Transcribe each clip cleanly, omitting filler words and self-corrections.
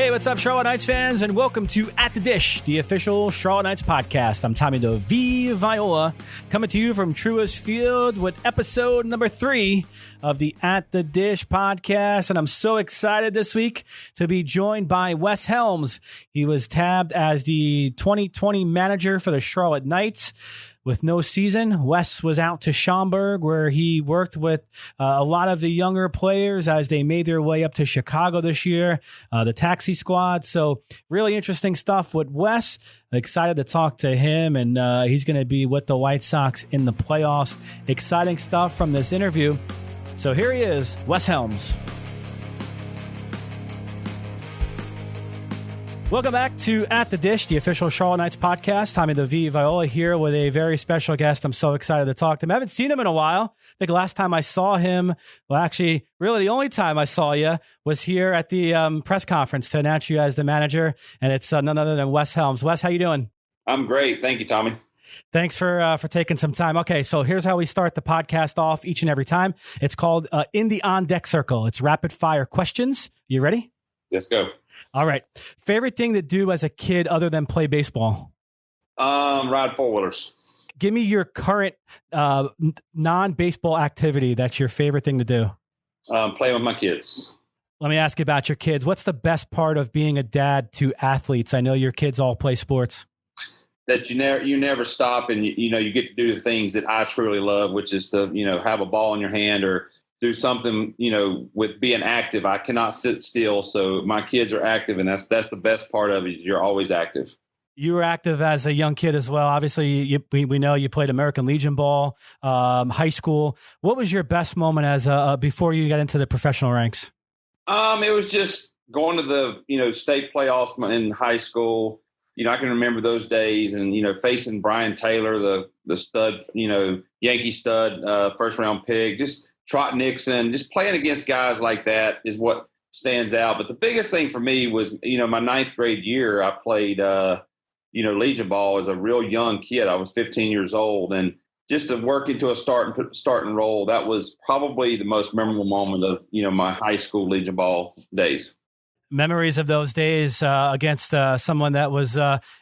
Hey, what's up, Charlotte Knights fans, and welcome to At the Dish, the official Charlotte Knights podcast. I'm Tommy the V Viola, coming to you from Truist Field with episode number 3 of the At the Dish podcast, and I'm so excited this week to be joined by Wes Helms. He was tabbed as the 2020 manager for the Charlotte Knights. With no season, Wes was out to Schaumburg, where he worked with a lot of the younger players as they made their way up to Chicago this year, the taxi squad. So really interesting stuff with Wes. Excited to talk to him, and he's going to be with the White Sox in the playoffs. Exciting stuff from this interview. So here he is, Wes Helms. Welcome back to At the Dish, the official Charlotte Knights podcast. Tommy the V Viola here with a very special guest. I'm so excited to talk to him. I haven't seen him in a while. I think last time I saw him, well, actually, really the only time I saw you was here at the press conference to announce you as the manager, and it's none other than Wes Helms. Wes, how you doing? I'm great. Thank you, Tommy. Thanks for taking some time. Okay, so here's how we start the podcast off each and every time. It's called In the On Deck Circle. It's rapid fire questions. You ready? Let's go. All right. Favorite thing to do as a kid other than play baseball? Ride four-wheelers. Give me your current non-baseball activity that's your favorite thing to do. Play with my kids. Let me ask you about your kids. What's the best part of being a dad to athletes? I know your kids all play sports. That you never stop, and you get to do the things that I truly love, which is to have a ball in your hand or do something, with being active. I cannot sit still. So my kids are active, and that's the best part of it. You're always active. You were active as a young kid as well. Obviously, we know you played American Legion ball, high school. What was your best moment as before you got into the professional ranks? It was just going to the, state playoffs in high school. I can remember those days and, facing Brian Taylor, the stud, Yankee stud, first round pick, just Trot Nixon, just playing against guys like that is what stands out. But the biggest thing for me was, my 9th grade year, I played, Legion ball as a real young kid. I was 15 years old, and just to work into a starting role, that was probably the most memorable moment of, my high school Legion ball days. Memories of those days against someone that was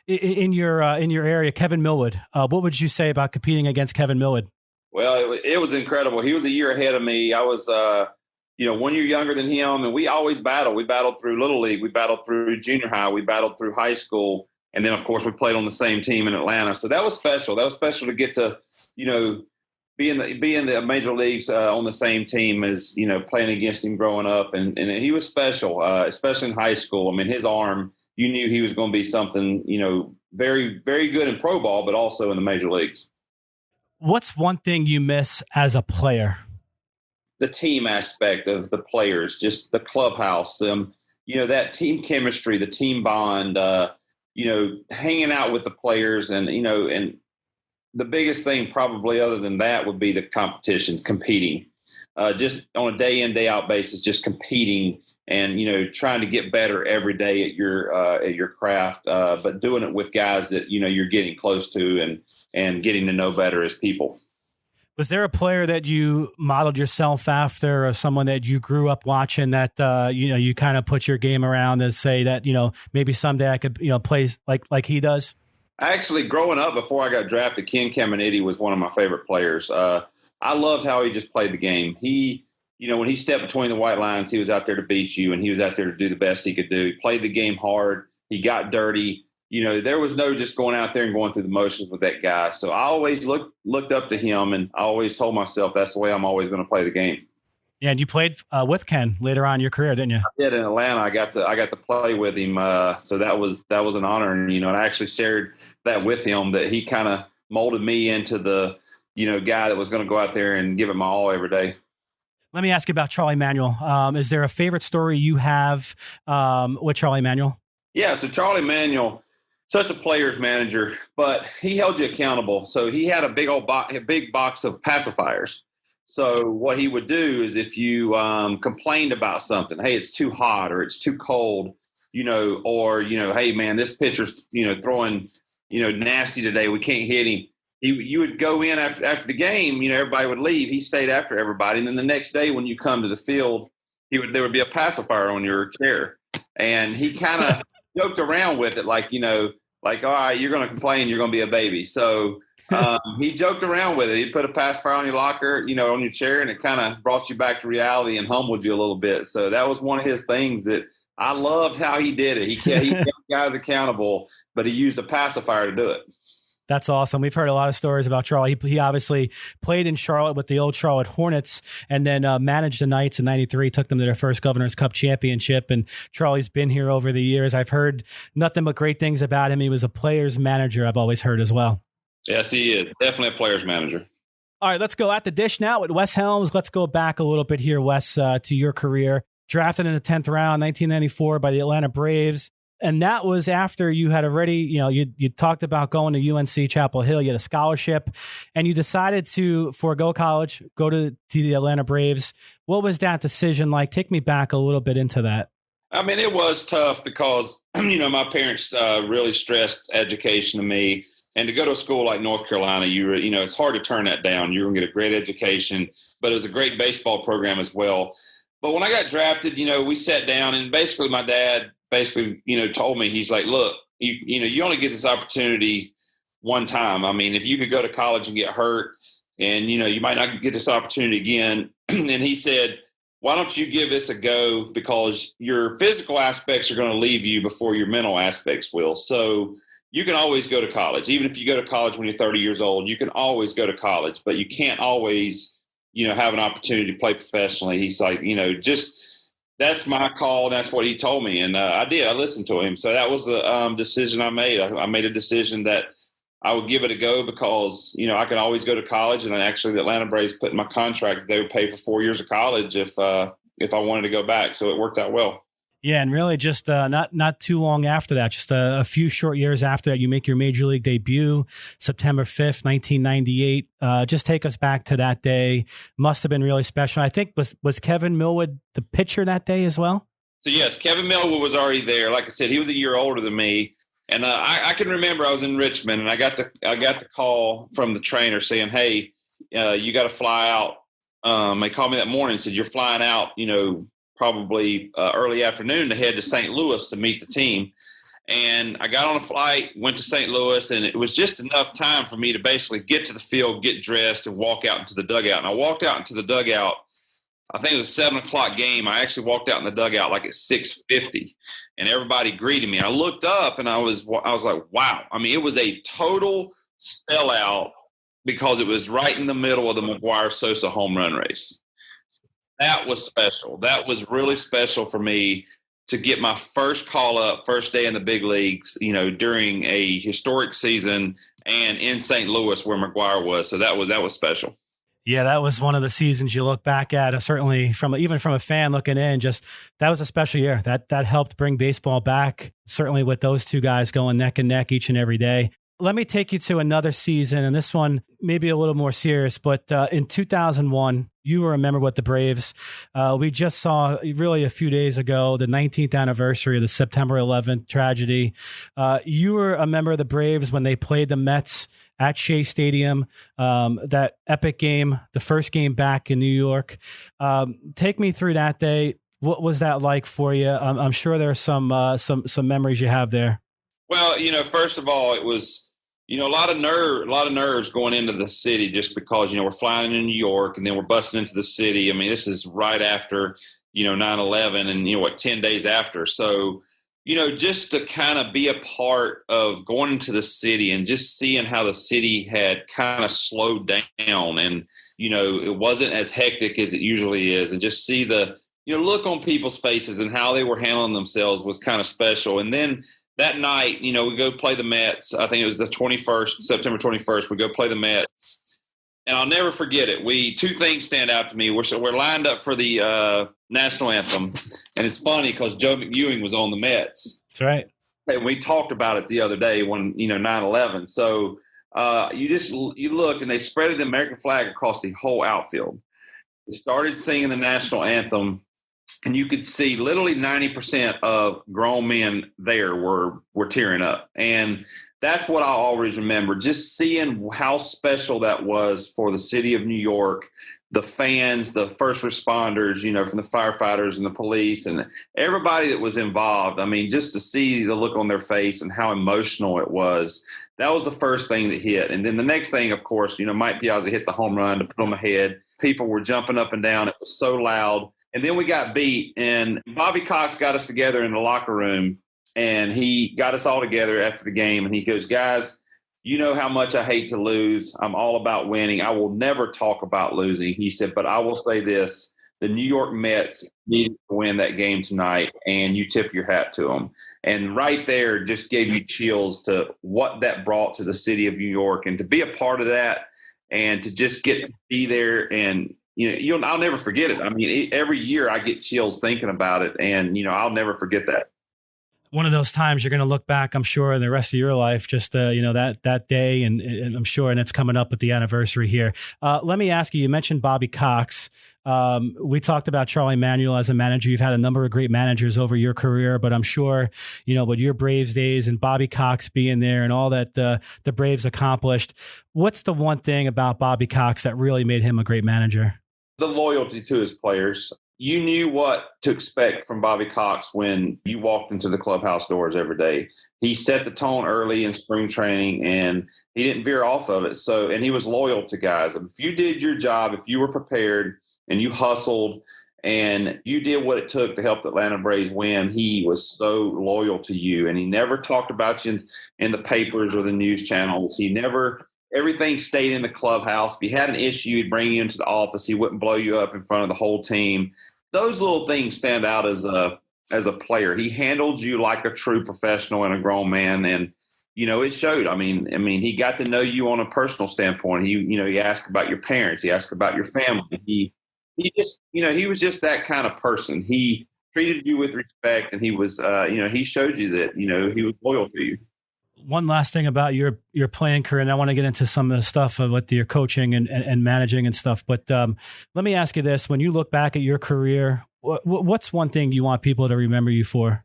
in your area, Kevin Millwood. What would you say about competing against Kevin Millwood? Well, it was incredible. He was a year ahead of me. I was, 1 year younger than him, and we always battled. We battled through Little League. We battled through junior high. We battled through high school. And then, of course, we played on the same team in Atlanta. So that was special. That was special to get to, be in the major leagues on the same team as, playing against him growing up. And he was special, especially in high school. I mean, his arm, you knew he was going to be something, very, very good in pro ball, but also in the major leagues. What's one thing you miss as a player? The team aspect of the players, just the clubhouse, that team chemistry, the team bond, hanging out with the players and the biggest thing probably other than that would be the competition, competing, just on a day in, day out basis, just competing and, trying to get better every day at your craft, but doing it with guys that, you're getting close to and getting to know better as people. Was there a player that you modeled yourself after or someone that you grew up watching that, you kind of put your game around and say that, maybe someday I could, play like he does? Actually, growing up before I got drafted, Ken Caminiti was one of my favorite players. I loved how he just played the game. He, when he stepped between the white lines, he was out there to beat you, and he was out there to do the best he could do. He played the game hard. He got dirty. There was no just going out there and going through the motions with that guy. So I always looked up to him, and I always told myself that's the way I'm always going to play the game. Yeah, and you played with Ken later on in your career, didn't you? I did in Atlanta. I got to play with him, so that was an honor. And I actually shared that with him, that he kind of molded me into the guy that was going to go out there and give it my all every day. Let me ask you about Charlie Manuel. Is there a favorite story you have with Charlie Manuel? Yeah, so Charlie Manuel, such a player's manager, but he held you accountable. So he had a big box of pacifiers. So what he would do is if you complained about something, hey, it's too hot or it's too cold, or, hey, man, this pitcher's, throwing, nasty today. We can't hit him. You would go in after the game, everybody would leave. He stayed after everybody. And then the next day when you come to the field, there would be a pacifier on your chair. And he kind of joked around with it, like, all right, you're going to complain, you're going to be a baby. So he joked around with it. He put a pacifier on your locker, on your chair, and it kind of brought you back to reality and humbled you a little bit. So that was one of his things that I loved how he did it. He kept guys accountable, but he used a pacifier to do it. That's awesome. We've heard a lot of stories about Charlie. He obviously played in Charlotte with the old Charlotte Hornets and then managed the Knights in '93, took them to their first Governor's Cup championship. And Charlie's been here over the years. I've heard nothing but great things about him. He was a player's manager, I've always heard as well. Yes, he is. Definitely a player's manager. All right, let's go at the dish now with Wes Helms. Let's go back a little bit here, Wes, to your career. Drafted in the 10th round, 1994 by the Atlanta Braves. And that was after you had already, you talked about going to UNC Chapel Hill. You had a scholarship and you decided to forego college, go to the Atlanta Braves. What was that decision like? Take me back a little bit into that. I mean, it was tough because, my parents really stressed education to me. And to go to a school like North Carolina, it's hard to turn that down. You're going to get a great education, but it was a great baseball program as well. But when I got drafted, we sat down and basically my dad told me, he's like, look, you only get this opportunity one time. I mean, if you could go to college and get hurt and, you might not get this opportunity again. And he said, why don't you give this a go? Because your physical aspects are going to leave you before your mental aspects will. So you can always go to college. Even if you go to college when you're 30 years old, you can always go to college, but you can't always, have an opportunity to play professionally. He's like, that's my call. And that's what he told me. And I did. I listened to him. So that was the decision I made. I made a decision that I would give it a go because, I could always go to college. And actually the Atlanta Braves put in my contract that they would pay for 4 years of college if I wanted to go back. So it worked out well. Yeah, and really just not too long after that, just a few short years after that, you make your major league debut, September 5th, 1998. Just take us back to that day. Must have been really special. I think, was Kevin Millwood the pitcher that day as well? So, yes, Kevin Millwood was already there. Like I said, he was a year older than me. And I can remember I was in Richmond, and I got the call from the trainer saying, hey, you got to fly out. They called me that morning and said, you're flying out, probably early afternoon to head to St. Louis to meet the team. And I got on a flight, went to St. Louis, and it was just enough time for me to basically get to the field, get dressed, and walk out into the dugout. And I walked out into the dugout. I think it was a 7:00 game. I actually walked out in the dugout like at 6:50, and everybody greeted me. I looked up, and I was like, wow. I mean, it was a total sellout because it was right in the middle of the McGuire-Sosa home run race. That was special. That was really special for me to get my first call up, first day in the big leagues, during a historic season and in St. Louis where McGuire was. So that was special. Yeah, that was one of the seasons you look back at, certainly even from a fan looking in, just that was a special year. That helped bring baseball back, certainly with those two guys going neck and neck each and every day. Let me take you to another season, and this one may be a little more serious, but in 2001, you were a member with the Braves. We just saw really a few days ago the 19th anniversary of the September 11th tragedy. You were a member of the Braves when they played the Mets at Shea Stadium, that epic game, the first game back in New York. Take me through that day. What was that like for you? I'm sure there are some memories you have there. Well, first of all, it was, a lot of nerves going into the city just because, we're flying into New York and then we're busting into the city. I mean, this is right after, 9/11 and, 10 days after. So, just to kind of be a part of going into the city and just seeing how the city had kind of slowed down and, it wasn't as hectic as it usually is, and just see the, look on people's faces and how they were handling themselves was kind of special. And then that night, we go play the Mets. I think it was the 21st, September 21st. We go play the Mets. And I'll never forget it. Two things stand out to me. We're lined up for the national anthem. And it's funny because Joe McEwing was on the Mets. That's right. And we talked about it the other day when, 9/11. So you look and they spread the American flag across the whole outfield. They started singing the national anthem. And you could see literally 90% of grown men there were tearing up. And that's what I always remember, just seeing how special that was for the city of New York the fans, the first responders, from the firefighters and the police and everybody that was involved. I mean, just to see the look on their face and how emotional it was, that was the first thing that hit. And then the next thing, of course, Mike Piazza hit the home run to put on the head. People were jumping up and down. It was so loud. And then we got beat, and Bobby Cox got us together in the locker room, and he got us all together after the game, and he goes, guys, you know how much I hate to lose. I'm all about winning. I will never talk about losing. He said, but I will say this. The New York Mets needed to win that game tonight, and you tip your hat to them. And right there just gave you chills to what that brought to the city of New York, and to be a part of that and to just get to be there. And, I'll never forget it. I mean, every year I get chills thinking about it, and, I'll never forget that. One of those times you're going to look back, I'm sure, in the rest of your life, just, that day. And I'm sure, and it's coming up with the anniversary here. Let me ask you, you mentioned Bobby Cox. We talked about Charlie Manuel as a manager. You've had a number of great managers over your career, but I'm sure, with your Braves days and Bobby Cox being there and all that the Braves accomplished, what's the one thing about Bobby Cox that really made him a great manager? The loyalty to his players. You knew what to expect from Bobby Cox when you walked into the clubhouse doors every day. He set the tone early in spring training, and he didn't veer off of it. And he was loyal to guys. If you did your job, if you were prepared and you hustled and you did what it took to help the Atlanta Braves win, he was so loyal to you. And he never talked about you in the papers or the news channels. Everything stayed in the clubhouse. If you had an issue, he'd bring you into the office. He wouldn't blow you up in front of the whole team. Those little things stand out as a player. He handled you like a true professional and a grown man, and it showed. I mean, he got to know you on a personal standpoint. He asked about your parents. He asked about your family. He just he was just that kind of person. He treated you with respect, and he was he showed you that he was loyal to you. One last thing about your playing career, and I want to get into some of the stuff with your coaching and managing and stuff. But let me ask you this. When you look back at your career, what's one thing you want people to remember you for?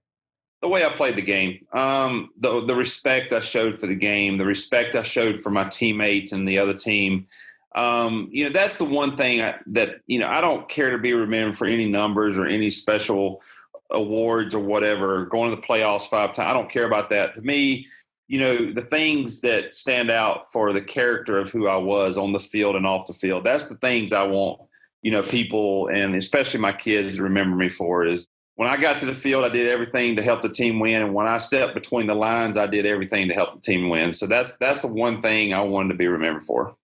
The way I played the game, the respect I showed for the game, the respect I showed for my teammates and the other team. That's the one thing that I don't care to be remembered for any numbers or any special awards or whatever, going to the playoffs 5 times. I don't care about that. To me, the things that stand out for the character of who I was on the field and off the field, that's the things I want, people and especially my kids to remember me for. Is when I got to the field, I did everything to help the team win. And when I stepped between the lines, I did everything to help the team win. So that's the one thing I wanted to be remembered for.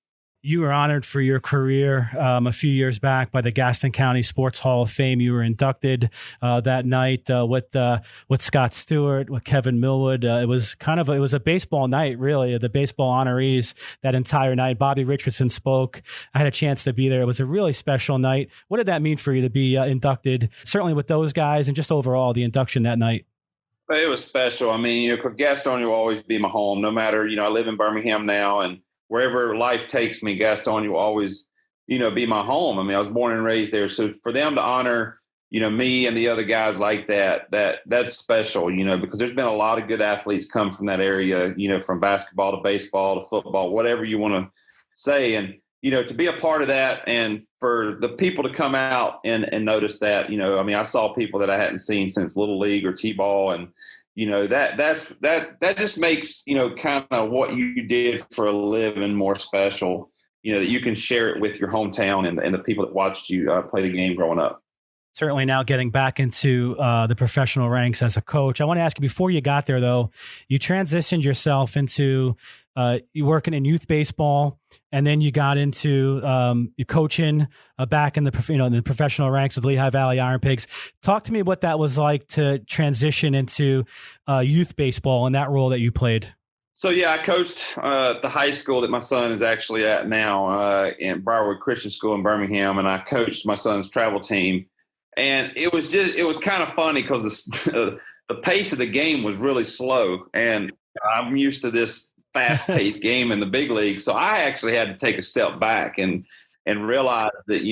You were honored for your career a few years back by the Gaston County Sports Hall of Fame. You were inducted that night with Scott Stewart, with Kevin Millwood. It was a baseball night, really, the baseball honorees that entire night. Bobby Richardson spoke. I had a chance to be there. It was a really special night. What did that mean for you to be inducted, certainly with those guys and just overall the induction that night? It was special. I mean, Gaston will always be my home, no matter, I live in Birmingham now, and wherever life takes me, Gaston will always, be my home. I mean, I was born and raised there. So for them to honor, me and the other guys like that's special, because there's been a lot of good athletes come from that area, from basketball to baseball to football, whatever you want to say. And, to be a part of that and for the people to come out and notice that, I saw people that I hadn't seen since Little League or T-ball, and, that just makes, kind of what you did for a living more special, that you can share it with your hometown and the people that watched you play the game growing up. Certainly now getting back into the professional ranks as a coach. I want to ask you, before you got there, though, you transitioned yourself into you working in youth baseball, and then you got into you coaching back in the in the professional ranks with Lehigh Valley Iron Pigs. Talk to me what that was like to transition into youth baseball and that role that you played. So, I coached the high school that my son is actually at now in Briarwood Christian School in Birmingham, and I coached my son's travel team. And it was kind of funny because the pace of the game was really slow, and I'm used to this fast-paced game in the big league. So I actually had to take a step back and realize that,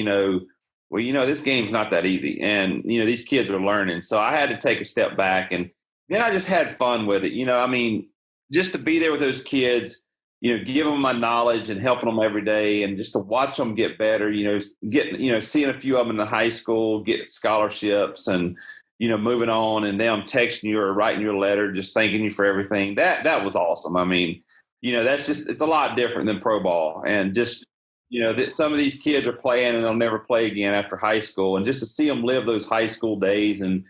this game's not that easy. And, these kids are learning. So I had to take a step back, and then I just had fun with it. Just to be there with those kids, give them my knowledge and helping them every day, and just to watch them get better, seeing a few of them in the high school get scholarships and, moving on, and them texting you or writing you a letter, just thanking you for everything. That was awesome. I mean, it's a lot different than pro ball, and just, that some of these kids are playing and they'll never play again after high school. And just to see them live those high school days and,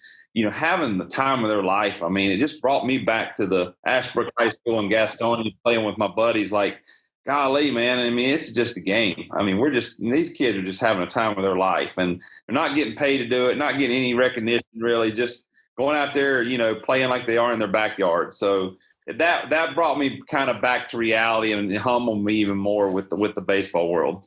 having the time of their life. I mean, it just brought me back to the Ashbrook High School in Gaston, playing with my buddies. Like, golly, man, I mean, it's just a game. I mean, these kids are just having a time of their life, and they're not getting paid to do it, not getting any recognition, really, just going out there, playing like they are in their backyard. So that brought me kind of back to reality and humbled me even more with the baseball world.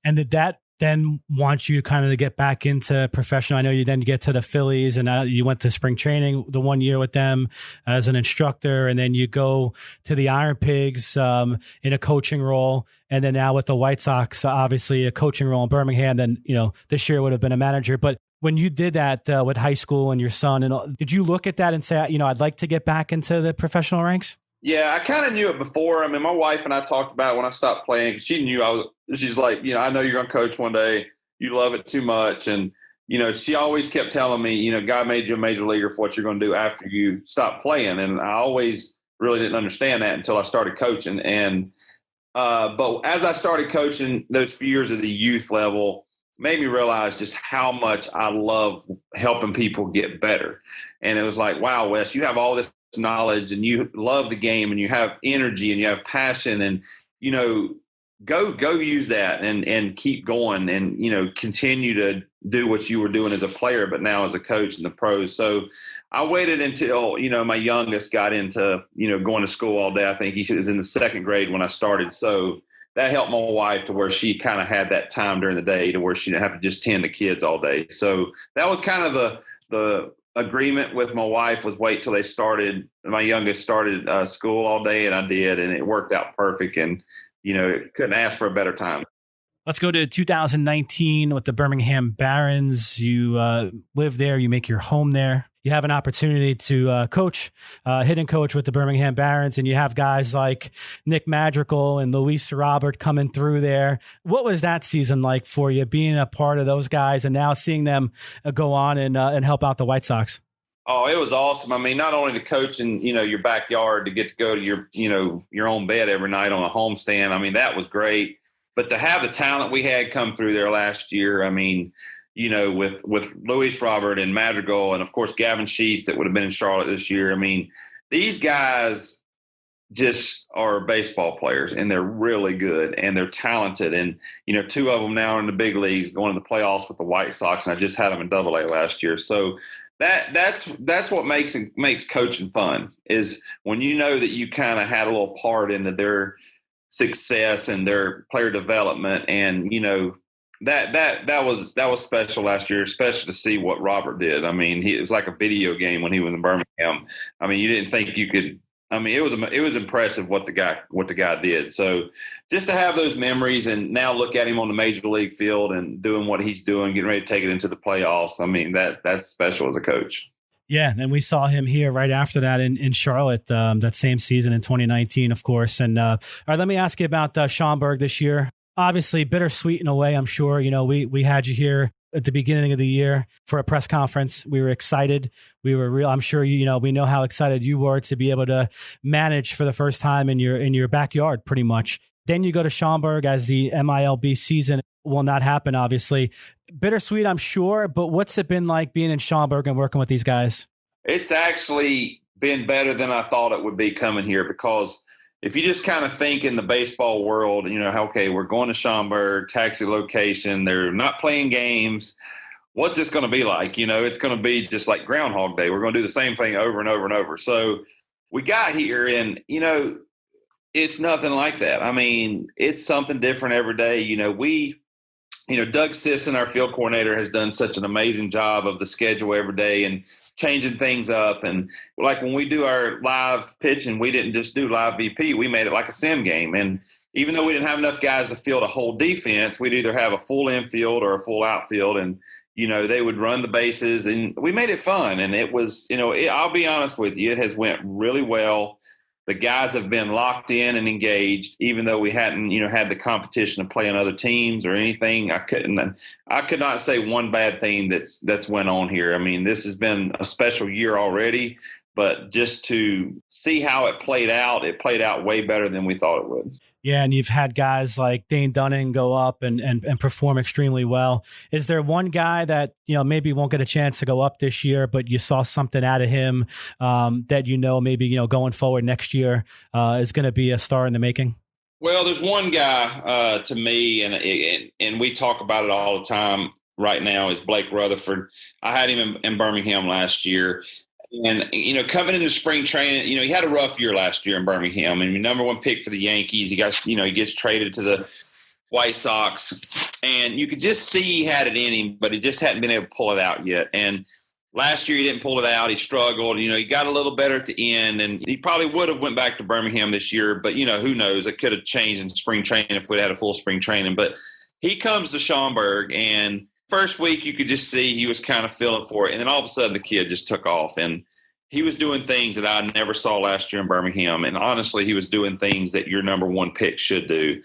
And did that then want you kind of to get back into professional? I know you then get to the Phillies, and you went to spring training the 1 year with them as an instructor, and then you go to the Iron Pigs in a coaching role, and then now with the White Sox, obviously a coaching role in Birmingham. Then this year would have been a manager. But when you did that with high school and your son, and did you look at that and say, I'd like to get back into the professional ranks? Yeah, I kind of knew it before. I mean, my wife and I talked about it when I stopped playing. She knew she's like, I know you're going to coach one day. You love it too much. And, she always kept telling me, God made you a major leaguer for what you're going to do after you stop playing. And I always really didn't understand that until I started coaching. And, but as I started coaching, those few years of the youth level made me realize just how much I love helping people get better. And it was like, wow, Wes, you have all this knowledge and you love the game and you have energy and you have passion, and go use that and keep going and continue to do what you were doing as a player but now as a coach in the pros. So I waited until my youngest got into going to school all day. I think he was in the second grade when I started, so that helped my wife to where she kind of had that time during the day to where she didn't have to just tend the kids all day. So that was kind of the agreement with my wife, was wait till my youngest started school all day, and I did, and it worked out perfect, and couldn't ask for a better time. Let's go to 2019 with the Birmingham Barons. You live there, you make your home there. You have an opportunity to coach, hitting coach with the Birmingham Barons, and you have guys like Nick Madrigal and Luis Robert coming through there. What was that season like for you, being a part of those guys and now seeing them go on and help out the White Sox? Oh, it was awesome. I mean, not only to coach in, your backyard, to get to go to your own bed every night on a homestand. I mean, that was great. But to have the talent we had come through there last year, I mean, with Luis Robert and Madrigal, and of course Gavin Sheets that would have been in Charlotte this year. I mean, these guys just are baseball players, and they're really good and they're talented. And two of them now are in the big leagues, going to the playoffs with the White Sox, and I just had them in Double-A last year. So that's what makes coaching fun, is when that you kind of had a little part into their success and their player development. And that was special last year, especially to see what Robert did. I mean, it was like a video game when he was in Birmingham. I mean, you didn't think you could. I mean, it was impressive what the guy did. So just to have those memories and now look at him on the major league field and doing what he's doing, getting ready to take it into the playoffs. I mean, that's special as a coach. Yeah, and we saw him here right after that in Charlotte, that same season in 2019, of course. And all right, let me ask you about Schaumburg this year. Obviously, bittersweet in a way, I'm sure. We had you here at the beginning of the year for a press conference. We were excited. We were real. I'm sure we know how excited you were to be able to manage for the first time in your backyard, pretty much. Then you go to Schaumburg as the MILB season will not happen, obviously. Bittersweet, I'm sure, but what's it been like being in Schaumburg and working with these guys? It's actually been better than I thought it would be coming here, because if you just kind of think in the baseball world, okay, we're going to Schaumburg, taxi location, they're not playing games. What's this going to be like? It's going to be just like Groundhog Day. We're going to do the same thing over and over and over. So we got here and, it's nothing like that. I mean, it's something different every day. Doug Sisson, our field coordinator, has done such an amazing job of the schedule every day and changing things up. And like when we do our live pitching, we didn't just do live VP. We made it like a sim game. And even though we didn't have enough guys to field a whole defense, we'd either have a full infield or a full outfield. And, they would run the bases, and we made it fun. And it was, I'll be honest with you, it has went really well. the guys have been locked in and engaged, even though we hadn't, had the competition of playing other teams or anything. I could not say one bad thing that's went on here. I mean, this has been a special year already, but just to see how it played out way better than we thought it would. Yeah, and you've had guys like Dane Dunning go up and perform extremely well. Is there one guy that, maybe won't get a chance to go up this year, but you saw something out of him that, maybe, going forward next year is going to be a star in the making? Well, there's one guy to me, and we talk about it all the time right now, is Blake Rutherford. I had him in Birmingham last year. And, coming into spring training, he had a rough year last year in Birmingham. I mean, number one pick for the Yankees. He gets traded to the White Sox. And you could just see he had it in him, but he just hadn't been able to pull it out yet. And last year he didn't pull it out. He struggled. He got a little better at the end. And he probably would have went back to Birmingham this year. But, who knows? It could have changed in spring training if we'd had a full spring training. But he comes to Schaumburg, and first week, you could just see he was kind of feeling for it. And then all of a sudden, the kid just took off. And he was doing things that I never saw last year in Birmingham. And honestly, he was doing things that your number one pick should do.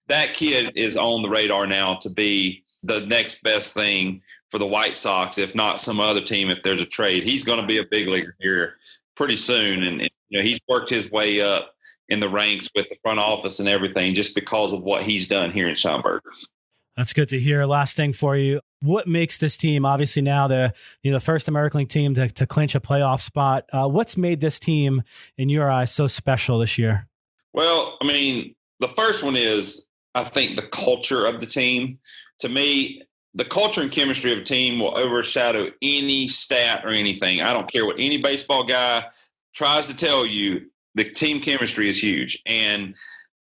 That kid is on the radar now to be the next best thing for the White Sox, if not some other team, if there's a trade. He's going to be a big leaguer here pretty soon. And he's worked his way up in the ranks with the front office and everything just because of what he's done here in Schaumburg. That's good to hear. Last thing for you. What makes this team, obviously now the first American League team to clinch a playoff spot, what's made this team, in your eyes, so special this year? Well, I mean, the first one is, I think, the culture of the team. To me, the culture and chemistry of a team will overshadow any stat or anything. I don't care what any baseball guy tries to tell you. The team chemistry is huge. And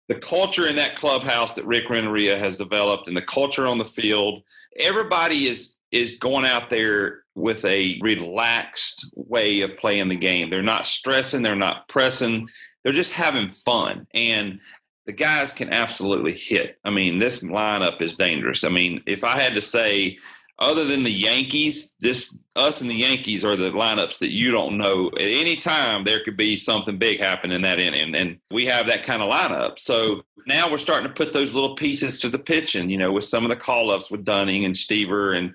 the culture in that clubhouse that Rick Renneria has developed and the culture on the field, everybody is going out there with a relaxed way of playing the game. They're not stressing. They're not pressing. They're just having fun. And the guys can absolutely hit. I mean, this lineup is dangerous. I mean, if I had to say, other than the Yankees, us and the Yankees are the lineups that you don't know. At any time, there could be something big happen in that inning, and we have that kind of lineup. So now we're starting to put those little pieces to the pitching, with some of the call-ups with Dunning and Stever and,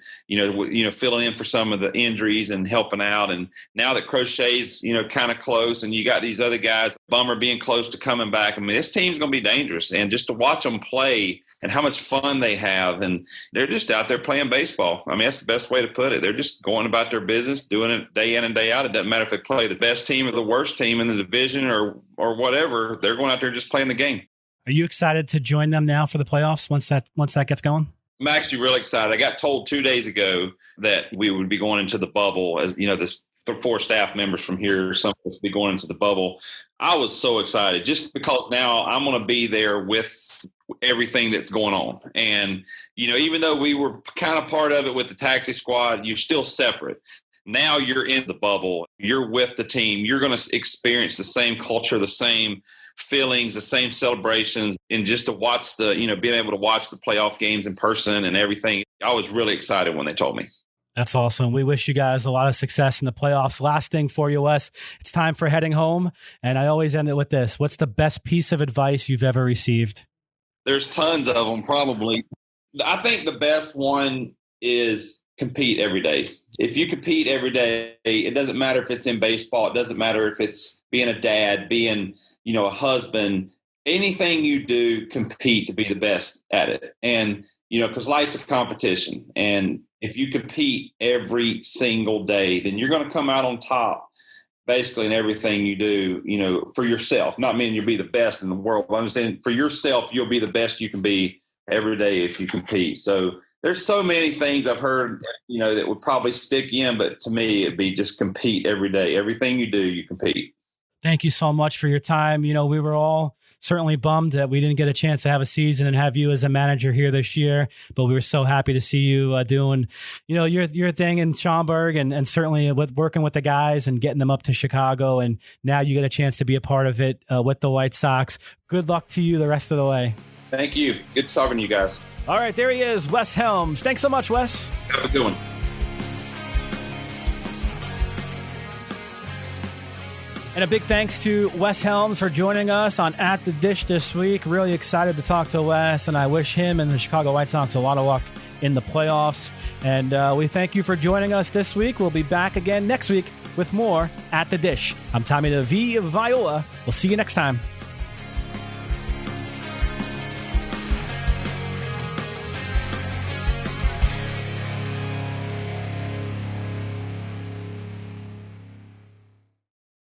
filling in for some of the injuries and helping out. And now that Crochet's, kind of close, and you got these other guys, Bummer being close to coming back. I mean, this team's going to be dangerous. And just to watch them play and how much fun they have, and they're just out there playing baseball. I mean, that's the best way to put it. They're just going about their business, doing it day in and day out. It doesn't matter if they play the best team or the worst team in the division or whatever. They're going out there just playing the game. Are you excited to join them now for the playoffs once that gets going? I'm actually really excited. I got told 2 days ago that we would be going into the bubble. As this 4 staff members from here, some of us will be going into the bubble. I was so excited just because now I'm going to be there with everything that's going on. And, even though we were kind of part of it with the taxi squad, you're still separate. Now you're in the bubble. You're with the team. You're going to experience the same culture, the same feelings, the same celebrations, and just to watch being able to watch the playoff games in person and everything. I was really excited when they told me. That's awesome. We wish you guys a lot of success in the playoffs. Last thing for you, Wes, it's time for heading home. And I always end it with this. What's the best piece of advice you've ever received? There's tons of them, probably. I think the best one is compete every day. If you compete every day, it doesn't matter if it's in baseball. It doesn't matter if it's being a dad, being, a husband. Anything you do, compete to be the best at it. And, because life's a competition. And if you compete every single day, then you're going to come out on top basically in everything you do, for yourself. Not meaning you'll be the best in the world, but I'm saying for yourself, you'll be the best you can be every day if you compete. So there's so many things I've heard, that would probably stick in, but to me, it'd be just compete every day. Everything you do, you compete. Thank you so much for your time. We were all certainly bummed that we didn't get a chance to have a season and have you as a manager here this year, but we were so happy to see you doing, your thing in Schaumburg and certainly working with the guys and getting them up to Chicago. And now you get a chance to be a part of it with the White Sox. Good luck to you the rest of the way. Thank you. Good talking to you guys. All right, there he is, Wes Helms. Thanks so much, Wes. Have a good one. And a big thanks to Wes Helms for joining us on At the Dish this week. Really excited to talk to Wes, and I wish him and the Chicago White Sox a lot of luck in the playoffs. And we thank you for joining us this week. We'll be back again next week with more At the Dish. I'm Tommy the V Viola. We'll see you next time.